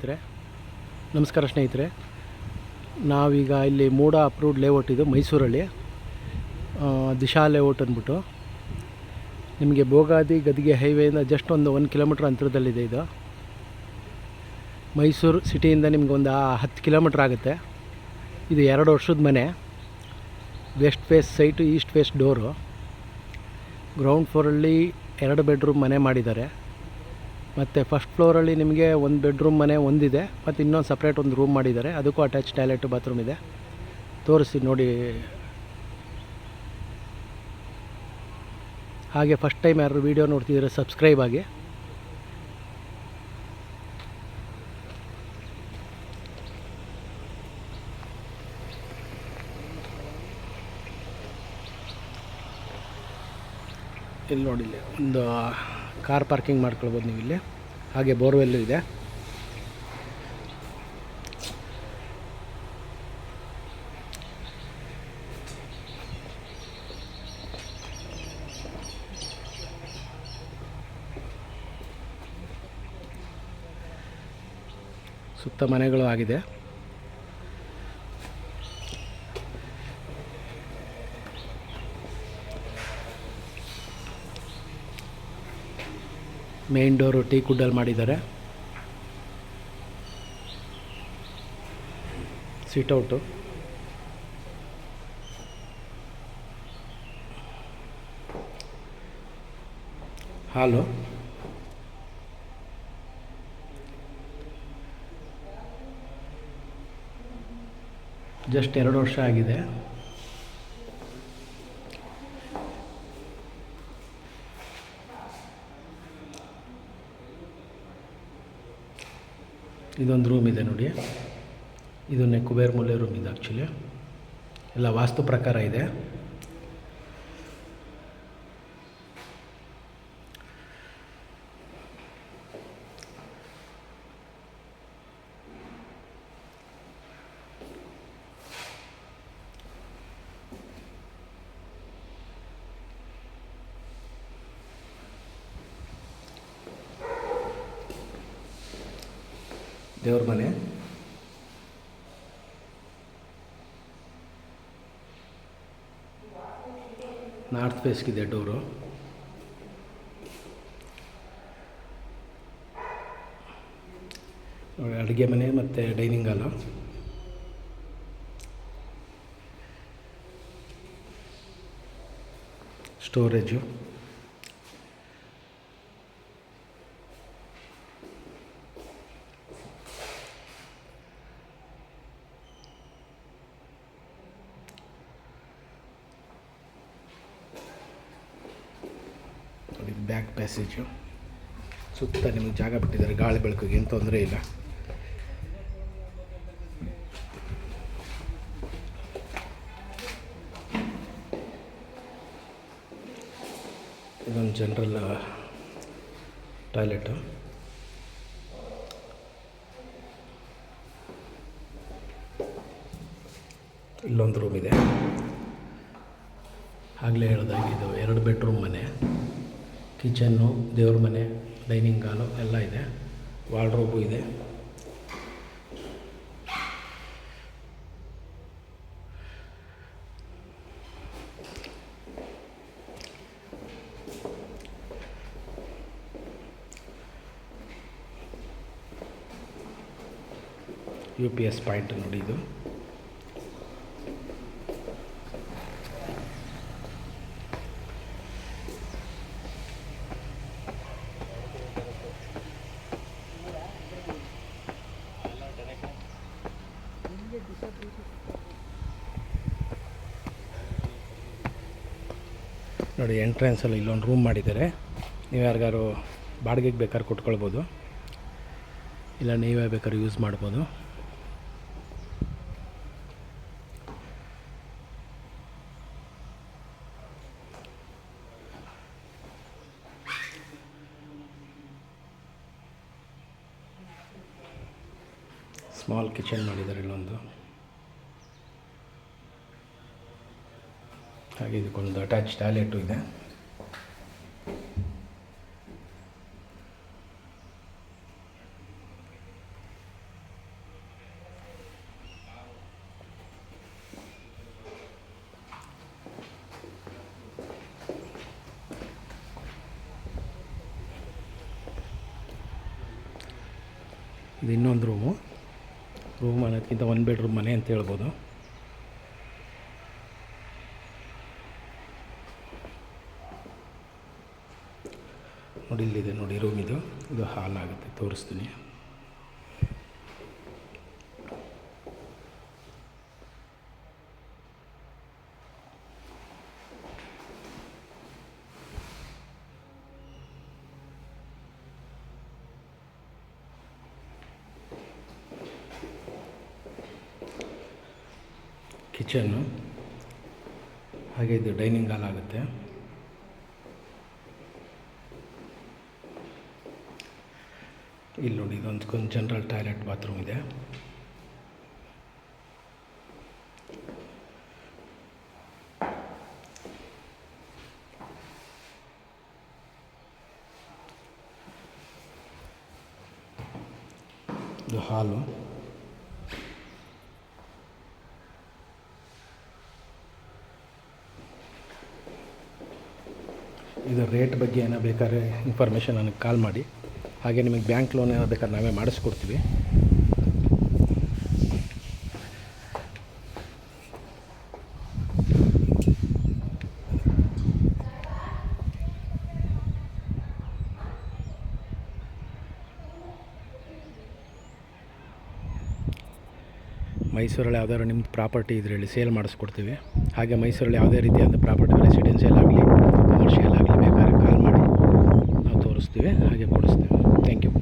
ನಮಸ್ಕಾರ ಸ್ನೇಹಿತರೆ, ನಾವೀಗ ಇಲ್ಲಿ ಮೂಡ ಅಪ್ರೂವ್ಡ್ ಲೇಔಟ್ ಇದು ಮೈಸೂರಲ್ಲಿ ದಿಶಾ ಲೇಔಟ್ ಅಂದ್ಬಿಟ್ಟು ನಿಮಗೆ ಭೋಗಾದಿ ಗದಿಗೆ ಹೈವೇಯಿಂದ ಜಸ್ಟ್ ಒಂದು 1 ಕಿಲೋಮೀಟ್ರ್ ಅಂತರದಲ್ಲಿದೆ. ಇದು ಮೈಸೂರು ಸಿಟಿಯಿಂದ ನಿಮ್ಗೆ ಒಂದು 10 ಕಿಲೋಮೀಟ್ರ್ ಆಗುತ್ತೆ. ಇದು 2 ವರ್ಷದ ಮನೆ, west face site, east face door. Ground ಫ್ಲೋರಲ್ಲಿ 2 ಬೆಡ್ರೂಮ್ ಮನೆ ಮಾಡಿದ್ದಾರೆ. ಮತ್ತು ಫಸ್ಟ್ ಫ್ಲೋರಲ್ಲಿ ನಿಮಗೆ 1 ಬೆಡ್ರೂಮ್ ಮನೆ ಒಂದಿದೆ, ಮತ್ತು ಇನ್ನೊಂದು ಸಪ್ರೇಟ್ ಒಂದು ರೂಮ್ ಮಾಡಿದ್ದಾರೆ. ಅದಕ್ಕೂ ಅಟ್ಯಾಚ್ ಟಾಯ್ಲೆಟು ಬಾತ್ರೂಮ್ ಇದೆ. ತೋರಿಸಿ ನೋಡಿ. ಹಾಗೆ ಫಸ್ಟ್ ಟೈಮ್ ಯಾರು ವೀಡಿಯೋ ನೋಡ್ತಿದ್ರೆ ಸಬ್ಸ್ಕ್ರೈಬ್ ಆಗಿ. ಇಲ್ಲಿ ನೋಡಿ, ಇಲ್ಲಿ ಒಂದು ಕಾರ್ ಪಾರ್ಕಿಂಗ್ ಮಾಡ್ಕೊಳ್ಬೋದು ನೀವು ಇಲ್ಲಿ. ಹಾಗೆ ಬೋರ್ವೆಲ್ಲು ಇದೆ. ಸುತ್ತ ಮನೆಗಳು ಆಗಿದೆ. ಮೇನ್ ಡೋರು ಟೀ ಕುಡ್ಡಲ್ಲಿ ಮಾಡಿದ್ದಾರೆ. ಸಿಟ್ಔಟು, ಹಾಲು, ಜಸ್ಟ್ 2 ವರ್ಷ ಆಗಿದೆ. ಇದೊಂದು ರೂಮ್ ಇದೆ ನೋಡಿ. ಇದನ್ನೇ ಕುಬೇರ್ ಮೂಲೆ ರೂಮ್ ಇದೆ. ಆ್ಯಕ್ಚುಲಿ ಎಲ್ಲ ವಾಸ್ತು ಪ್ರಕಾರ ಇದೆ. ದೇವ್ರ ಮನೆ, ನಾರ್ತ್ ಫೇಸ್ಗಿದೆ ಡೋರು. ಅಡುಗೆ ಮನೆ ಮತ್ತು ಡೈನಿಂಗ್ ಹಾಲು. Storage, back passage. ಸುತ್ತ ನಿಮಗೆ ಜಾಗ ಬಿಟ್ಟಿದ್ದಾರೆ, ಗಾಳಿ ಬೆಳಕಿಗೆ ಏನು ತೊಂದರೆ ಇಲ್ಲ. ಇದೊಂದು ಜನರಲ್ ಟಾಯ್ಲೆಟು. ಇಲ್ಲೊಂದು ರೂಮ್ ಇದೆ. ಆಗಲೇ ಹೇಳಿದಾಗ ಇದು 2 ಬೆಡ್ರೂಮ್ ಮನೆ. ಕಿಚನ್ನು, ದೇವ್ರ ಮನೆ, ಡೈನಿಂಗ್ ಹಾಲು ಎಲ್ಲ ಇದೆ. ವಾರ್ಡ್ರೋಬು ಇದೆ. UPS ಪಾಯಿಂಟ್ ನೋಡಿ. ಇದು ನೋಡಿ, ಎಂಟ್ರೆನ್ಸಲ್ಲಿ ಇಲ್ಲೊಂದು ರೂಮ್ ಮಾಡಿದ್ದಾರೆ. ನೀವು ಯಾರಿಗಾರು ಬಾಡಿಗೆಗೆ ಬೇಕಾದ್ರೆ ಕೊಟ್ಕೊಳ್ಬೋದು, ಇಲ್ಲ ನೀವೇ ಬೇಕಾದ್ರೆ ಯೂಸ್ ಮಾಡ್ಬೋದು. ಸ್ಮಾಲ್ ಕಿಚನ್ ಮಾಡಿದ್ದಾರೆ ಇಲ್ಲೊಂದು. ಹಾಗೆ ಇದಕ್ಕೊಂದು ಅಟ್ಯಾಚ್ ಟಾಯ್ಲೆಟು ಇದೆ. ಇದು ಇನ್ನೊಂದು ರೂಮ್ ಅನ್ನೋದಕ್ಕಿಂತ 1 ಬೆಡ್ರೂಮ್ ಮನೆ ಅಂತ ಹೇಳ್ಬೋದು. ನೋಡಿ ಇಲ್ಲಿದೆ ನೋಡಿ ರೂಮ್, ಇದು ಹಾಲ್ ಆಗುತ್ತೆ, ತೋರಿಸ್ತೀನಿ. ಕಿಚನ್ನು, ಹಾಗೆ ಇದು ಡೈನಿಂಗ್ ಹಾಲ್ ಆಗುತ್ತೆ. ಇಲ್ಲಿ ನೋಡಿ ಇದೊಂದು ಜನರಲ್ ಟಾಯ್ಲೆಟ್ ಬಾತ್ರೂಮ್ ಇದೆ. ಇದು ಹಾಲು. ಇದು ರೇಟ್ ಬಗ್ಗೆ ಏನೋ ಬೇಕಾದ್ರೆ ಇನ್ಫಾರ್ಮೇಷನ್ ನನಗೆ ಕಾಲ್ ಮಾಡಿ. ಹಾಗೆ ನಿಮಗೆ ಬ್ಯಾಂಕ್ ಲೋನ್ ಏನೋ ಬೇಕಾದ್ರೆ ನಾವೇ ಮಾಡಿಸ್ಕೊಡ್ತೀವಿ. ಮೈಸೂರಲ್ಲಿ ಯಾವ್ದಾದ್ರು ನಿಮ್ಮದು ಪ್ರಾಪರ್ಟಿ ಇದ್ರೆ ಹೇಳಿ, ಸೇಲ್ ಮಾಡಿಸ್ಕೊಡ್ತೀವಿ. ಹಾಗೆ ಮೈಸೂರಲ್ಲಿ ಯಾವುದೇ ರೀತಿಯಾದ ಪ್ರಾಪರ್ಟಿ ರೆಸಿಡೆನ್ಷಿಯಲ್ ಆಗಲಿ ಕಮರ್ಷಿಯಲ್ ಆಗಲಿ ಬೇಕಾದ್ರೆ ಕಾಲ್ ಮಾಡಿ, ನಾವು ತೋರಿಸ್ತೀವಿ, ಹಾಗೆ ಕೊಡಿಸ್ತೀವಿ. Thank you.